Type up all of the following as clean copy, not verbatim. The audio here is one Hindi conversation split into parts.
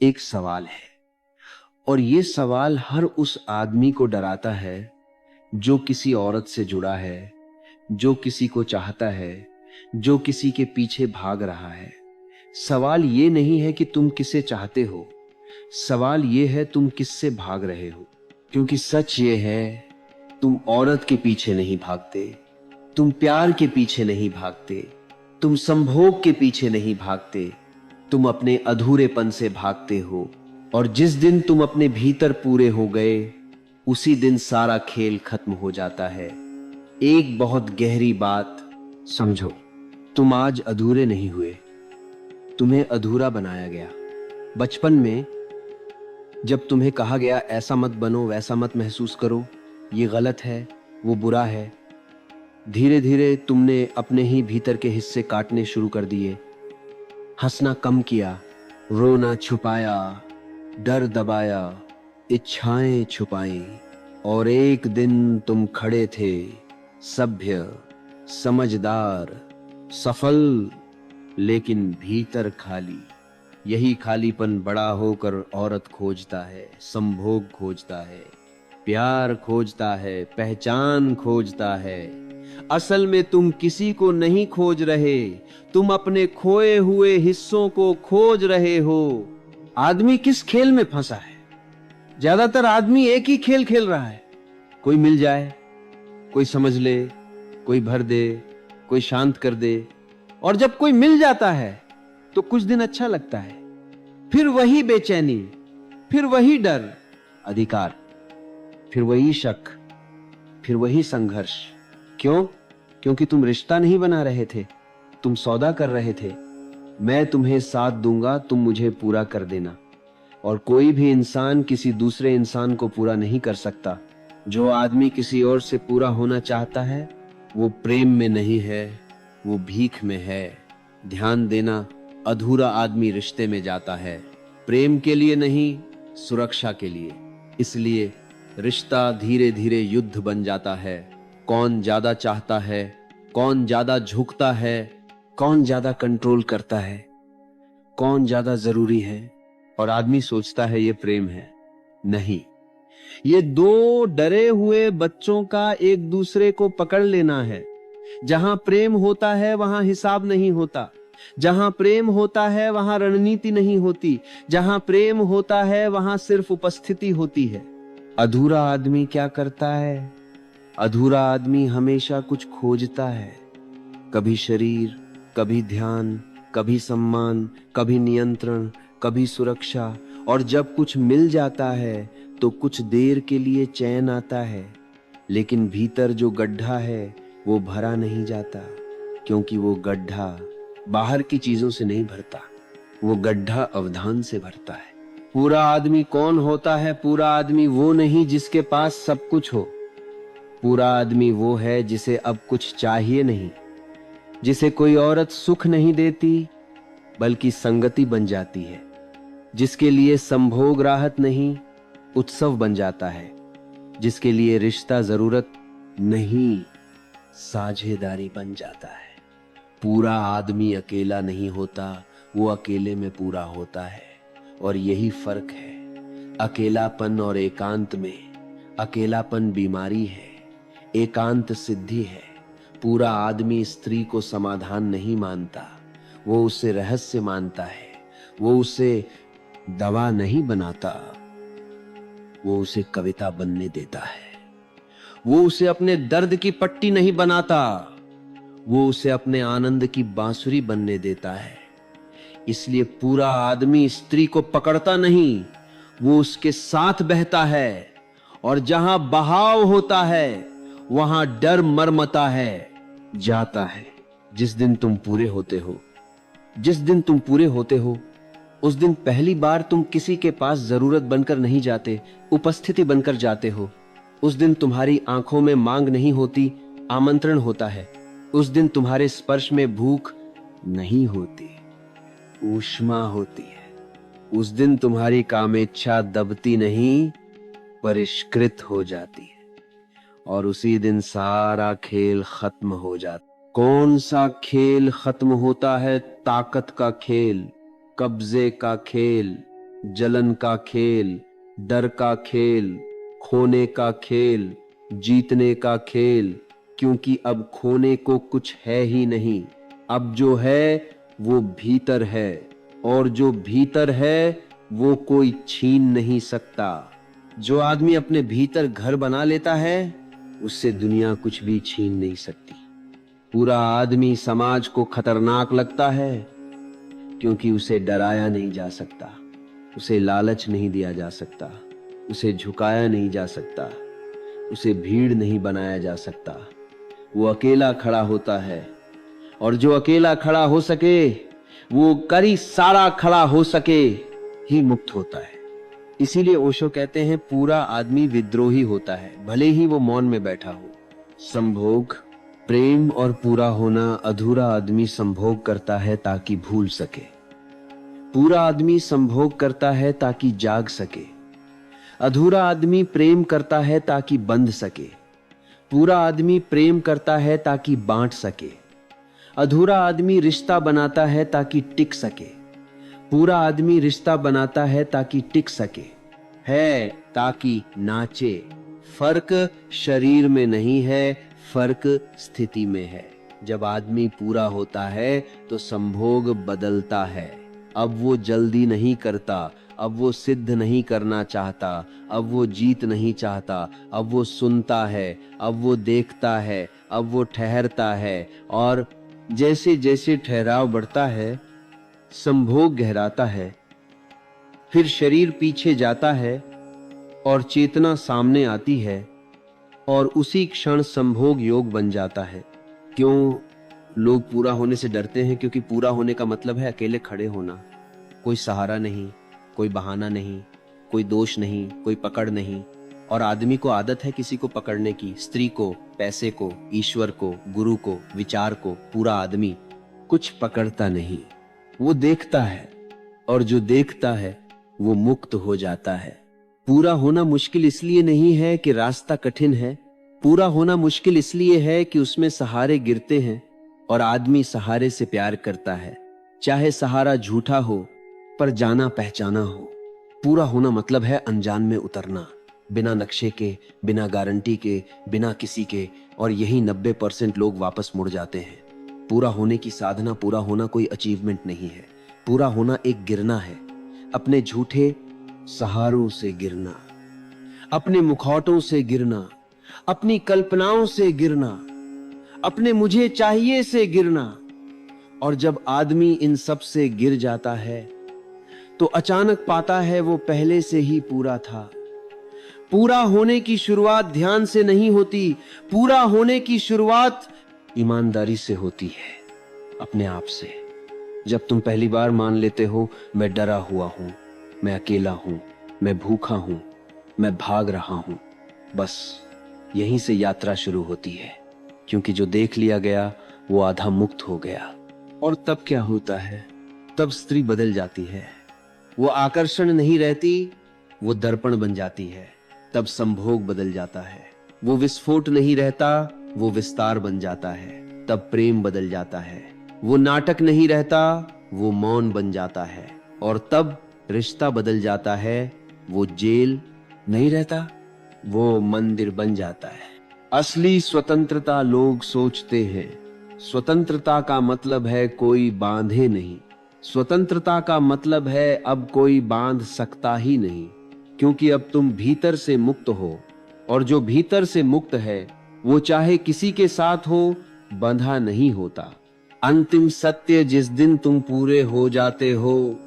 एक सवाल है, और ये सवाल हर उस आदमी को डराता है जो किसी औरत से जुड़ा है, जो किसी को चाहता है, जो किसी के पीछे भाग रहा है। सवाल ये नहीं है कि तुम किसे चाहते हो, सवाल ये है तुम किससे भाग रहे हो। क्योंकि सच ये है, तुम औरत के पीछे नहीं भागते, तुम प्यार के पीछे नहीं भागते, तुम संभोग के पीछे नहीं भागते, तुम अपने अधूरेपन से भागते हो। और जिस दिन तुम अपने भीतर पूरे हो गए, उसी दिन सारा खेल खत्म हो जाता है। एक बहुत गहरी बात समझो, तुम आज अधूरे नहीं हुए, तुम्हें अधूरा बनाया गया। बचपन में जब तुम्हें कहा गया ऐसा मत बनो, वैसा मत महसूस करो, ये गलत है, वो बुरा है, धीरे धीरे तुमने अपने ही भीतर के हिस्से काटने शुरू कर दिए। हंसना कम किया, रोना छुपाया, डर दबाया, इच्छाएं छुपाई। और एक दिन तुम खड़े थे, सभ्य, समझदार, सफल, लेकिन भीतर खाली। यही खालीपन बड़ा होकर औरत खोजता है, संभोग खोजता है, प्यार खोजता है, पहचान खोजता है। असल में तुम किसी को नहीं खोज रहे, तुम अपने खोए हुए हिस्सों को खोज रहे हो। आदमी किस खेल में फंसा है? ज्यादातर आदमी एक ही खेल खेल रहा है। कोई मिल जाए, कोई समझ ले, कोई भर दे, कोई शांत कर दे। और जब कोई मिल जाता है तो कुछ दिन अच्छा लगता है, फिर वही बेचैनी, फिर वही डर, अधिकार, फिर वही शक, फिर वही संघर्ष। क्यों? क्योंकि तुम रिश्ता नहीं बना रहे थे, तुम सौदा कर रहे थे। मैं तुम्हें साथ दूंगा, तुम मुझे पूरा कर देना। और कोई भी इंसान किसी दूसरे इंसान को पूरा नहीं कर सकता। जो आदमी किसी और से पूरा होना चाहता है, वो प्रेम में नहीं है, वो भीख में है। ध्यान देना, अधूरा आदमी रिश्ते में जाता है, प्रेम के लिए नहीं, सुरक्षा के लिए। इसलिए रिश्ता धीरे धीरे युद्ध बन जाता है। कौन ज्यादा चाहता है, कौन ज्यादा झुकता है, कौन ज्यादा कंट्रोल करता है, कौन ज्यादा जरूरी है। और आदमी सोचता है ये प्रेम है। नहीं, ये दो डरे हुए बच्चों का एक दूसरे को पकड़ लेना है। जहां प्रेम होता है वहां हिसाब नहीं होता, जहां प्रेम होता है वहां रणनीति नहीं होती, जहां प्रेम होता है वहां सिर्फ उपस्थिति होती है। अधूरा आदमी क्या करता है? अधूरा आदमी हमेशा कुछ खोजता है, कभी शरीर, कभी ध्यान, कभी सम्मान, कभी नियंत्रण, कभी सुरक्षा। और जब कुछ मिल जाता है तो कुछ देर के लिए चैन आता है, लेकिन भीतर जो गड्ढा है वो भरा नहीं जाता। क्योंकि वो गड्ढा बाहर की चीजों से नहीं भरता, वो गड्ढा अवधान से भरता है। पूरा आदमी कौन होता है? पूरा आदमी वो नहीं जिसके पास सब कुछ हो। पूरा आदमी वो है जिसे अब कुछ चाहिए नहीं, जिसे कोई औरत सुख नहीं देती बल्कि संगति बन जाती है, जिसके लिए संभोग राहत नहीं, उत्सव बन जाता है, जिसके लिए रिश्ता जरूरत नहीं, साझेदारी बन जाता है। पूरा आदमी अकेला नहीं होता, वो अकेले में पूरा होता है। और यही फर्क है अकेलापन और एकांत में। अकेलापन बीमारी है, एकांत सिद्धि है। पूरा आदमी स्त्री को समाधान नहीं मानता, वो उसे रहस्य मानता है। वो उसे दवा नहीं बनाता, वो उसे कविता बनने देता है। वो उसे अपने दर्द की पट्टी नहीं बनाता, वो उसे अपने आनंद की बांसुरी बनने देता है। इसलिए पूरा आदमी स्त्री को पकड़ता नहीं, वो उसके साथ बहता है। और जहां बहाव होता है वहां डर मरमता है, जाता है। जिस दिन तुम पूरे होते हो, जिस दिन तुम पूरे होते हो, उस दिन पहली बार तुम किसी के पास जरूरत बनकर नहीं जाते, उपस्थिति बनकर जाते हो। उस दिन तुम्हारी आंखों में मांग नहीं होती, आमंत्रण होता है। उस दिन तुम्हारे स्पर्श में भूख नहीं होती, ऊष्मा होती है। उस दिन तुम्हारी कामेच्छा दबती नहीं, परिष्कृत हो जाती है। और उसी दिन सारा खेल खत्म हो जाता। कौन सा खेल खत्म होता है? ताकत का खेल, कब्जे का खेल, जलन का खेल, डर का खेल, खोने का खेल, जीतने का खेल, क्योंकि अब खोने को कुछ है ही नहीं। अब जो है वो भीतर है, और जो भीतर है वो कोई छीन नहीं सकता। जो आदमी अपने भीतर घर बना लेता है उससे दुनिया कुछ भी छीन नहीं सकती। पूरा आदमी समाज को खतरनाक लगता है क्योंकि उसे डराया नहीं जा सकता, उसे लालच नहीं दिया जा सकता, उसे झुकाया नहीं जा सकता, उसे भीड़ नहीं बनाया जा सकता। वो अकेला खड़ा होता है, और जो अकेला खड़ा हो सके वो करी सारा खड़ा हो सके ही मुक्त होता है। इसीलिए ओशो कहते हैं पूरा आदमी विद्रोही होता है, भले ही वो मौन में बैठा हो। संभोग, प्रेम और पूरा होना। अधूरा आदमी संभोग करता है ताकि भूल सके, पूरा आदमी संभोग करता है ताकि जाग सके। अधूरा आदमी प्रेम करता है ताकि बंध सके, पूरा आदमी प्रेम करता है ताकि बांट सके। अधूरा आदमी रिश्ता बनाता है ताकि टिक सके, पूरा आदमी रिश्ता बनाता है ताकि टिक सके, है ताकि नाचे। फर्क शरीर में नहीं है, फर्क स्थिति में है। जब आदमी पूरा होता है तो संभोग बदलता है। अब वो जल्दी नहीं करता, अब वो सिद्ध नहीं करना चाहता, अब वो जीत नहीं चाहता, अब वो सुनता है, अब वो देखता है, अब वो ठहरता है। और जैसे जैसे ठहराव बढ़ता है, संभोग गहराता है, फिर शरीर पीछे जाता है और चेतना सामने आती है, और उसी क्षण संभोग योग बन जाता है। क्यों लोग पूरा होने से डरते हैं? क्योंकि पूरा होने का मतलब है अकेले खड़े होना, कोई सहारा नहीं, कोई बहाना नहीं, कोई दोष नहीं, कोई पकड़ नहीं। और आदमी को आदत है किसी को पकड़ने की, स्त्री को, पैसे को, ईश्वर को, गुरु को, विचार को। पूरा आदमी कुछ पकड़ता नहीं, वो देखता है, और जो देखता है वो मुक्त हो जाता है। पूरा होना मुश्किल इसलिए नहीं है कि रास्ता कठिन है, पूरा होना मुश्किल इसलिए है कि उसमें सहारे गिरते हैं, और आदमी सहारे से प्यार करता है, चाहे सहारा झूठा हो पर जाना पहचाना हो। पूरा होना मतलब है अनजान में उतरना, बिना नक्शे के, बिना गारंटी के, बिना किसी के। और यही 90% लोग वापस मुड़ जाते हैं। पूरा होने की साधना, पूरा होना कोई अचीवमेंट नहीं है। पूरा होना एक गिरना है, अपने झूठे सहारों से गिरना, अपने मुखौटों से गिरना, अपनी कल्पनाओं से गिरना, अपने मुझे चाहिए से गिरना। और जब आदमी इन सब से गिर जाता है तो अचानक पाता है वो पहले से ही पूरा था। पूरा होने की शुरुआत ध्यान से नहीं होती, पूरा होने की शुरुआत ईमानदारी से होती है, अपने आप से। जब तुम पहली बार मान लेते हो मैं डरा हुआ हूं, मैं अकेला हूं, मैं भूखा हूं, मैं भाग रहा हूं, बस यहीं से यात्रा शुरू होती है। क्योंकि जो देख लिया गया वो आधा मुक्त हो गया। और तब क्या होता है? तब स्त्री बदल जाती है, वो आकर्षण नहीं रहती, वो दर्पण बन जाती है। तब संभोग बदल जाता है, वो विस्फोट नहीं रहता, वो विस्तार बन जाता है। तब प्रेम बदल जाता है, वो नाटक नहीं रहता, वो मौन बन जाता है। और तब रिश्ता बदल जाता है, वो जेल नहीं रहता, वो मंदिर बन जाता है। असली स्वतंत्रता लोग सोचते हैं, स्वतंत्रता का मतलब है कोई बांधे नहीं, स्वतंत्रता का मतलब है अब कोई बांध सकता ही नहीं। क्योंकि अब तुम भीतर से मुक्त हो, और जो भीतर से मुक्त है वो चाहे किसी के साथ हो, बंधा नहीं होता। अंतिम सत्य जिस दिन तुम पूरे हो जाते हो,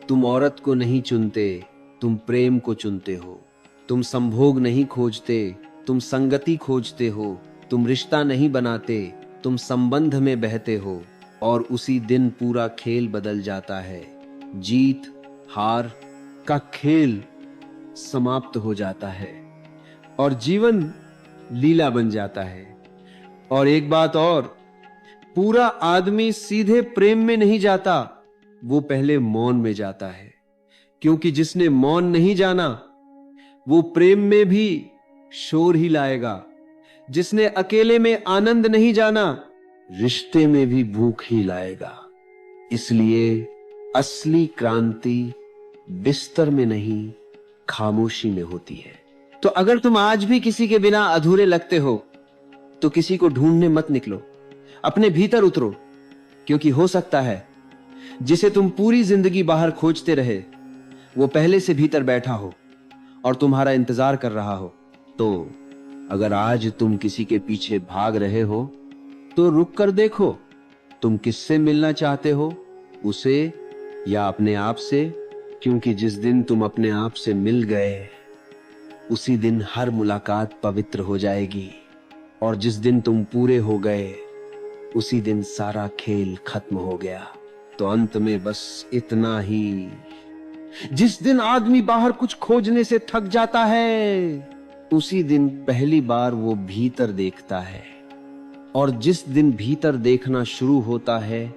तुम औरत को नहीं चुनते, तुम प्रेम को चुनते हो। तुम संभोग नहीं खोजते, तुम संगति खोजते हो। तुम रिश्ता नहीं बनाते, तुम संबंध में बहते हो। और उसी दिन पूरा खेल बदल जाता है, जीत हार का खेल समाप्त हो जाता है, और जीवन लीला बन जाता है। और एक बात और, पूरा आदमी सीधे प्रेम में नहीं जाता, वो पहले मौन में जाता है। क्योंकि जिसने मौन नहीं जाना वो प्रेम में भी शोर ही लाएगा। जिसने अकेले में आनंद नहीं जाना, रिश्ते में भी भूख ही लाएगा। इसलिए असली क्रांति बिस्तर में नहीं, खामोशी में होती है। तो अगर तुम आज भी किसी के बिना अधूरे लगते हो, तो किसी को ढूंढने मत निकलो, अपने भीतर उतरो, क्योंकि हो सकता है जिसे तुम पूरी जिंदगी बाहर खोजते रहे, वो पहले से भीतर बैठा हो और तुम्हारा इंतजार कर रहा हो। तो अगर आज तुम किसी के पीछे भाग रहे हो, तो रुक कर देखो, तुम किससे मिलना चाहते हो, उसे या अपने आप से? क्योंकि जिस दिन तुम अपने आप से मिल गए, उसी दिन हर मुलाकात पवित्र हो जाएगी, और जिस दिन तुम पूरे हो गए, उसी दिन सारा खेल खत्म हो गया। तो अंत में बस इतना ही, जिस दिन आदमी बाहर कुछ खोजने से थक जाता है, उसी दिन पहली बार वो भीतर देखता है, और जिस दिन भीतर देखना शुरू होता है,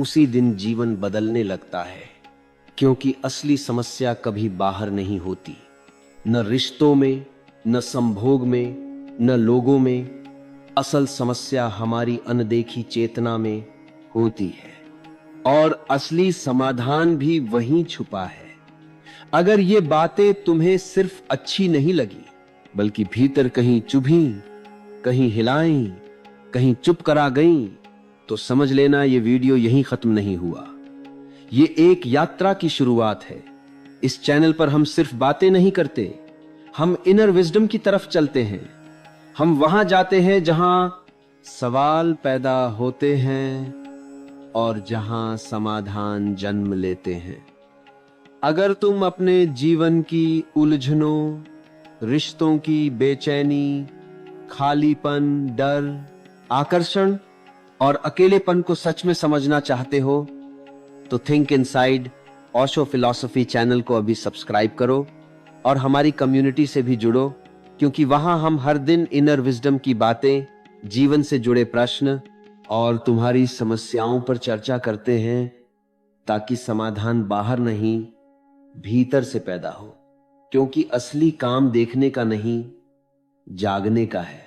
उसी दिन जीवन बदलने लगता है। क्योंकि असली समस्या कभी बाहर नहीं होती, न रिश्तों में, न संभोग में, न लोगों में। असल समस्या हमारी अनदेखी चेतना में होती है, और असली समाधान भी वहीं छुपा है। अगर ये बातें तुम्हें सिर्फ अच्छी नहीं लगी, बल्कि भीतर कहीं चुभी, कहीं हिलाई, कहीं चुप करा गई, तो समझ लेना ये वीडियो यहीं खत्म नहीं हुआ। ये एक यात्रा की शुरुआत है। इस चैनल पर हम सिर्फ बातें नहीं करते, हम इनर विजडम की तरफ चलते हैं। हम वहां जाते हैं जहां सवाल पैदा होते हैं और जहां समाधान जन्म लेते हैं। अगर तुम अपने जीवन की उलझनों, रिश्तों की बेचैनी, खालीपन, डर, आकर्षण और अकेलेपन को सच में समझना चाहते हो, तो think inside Osho philosophy channel को अभी सब्सक्राइब करो और हमारी कम्युनिटी से भी जुड़ो, क्योंकि वहां हम हर दिन इनर विजडम की बातें, जीवन से जुड़े प्रश्न और तुम्हारी समस्याओं पर चर्चा करते हैं, ताकि समाधान बाहर नहीं, भीतर से पैदा हो। क्योंकि असली काम देखने का नहीं, जागने का है।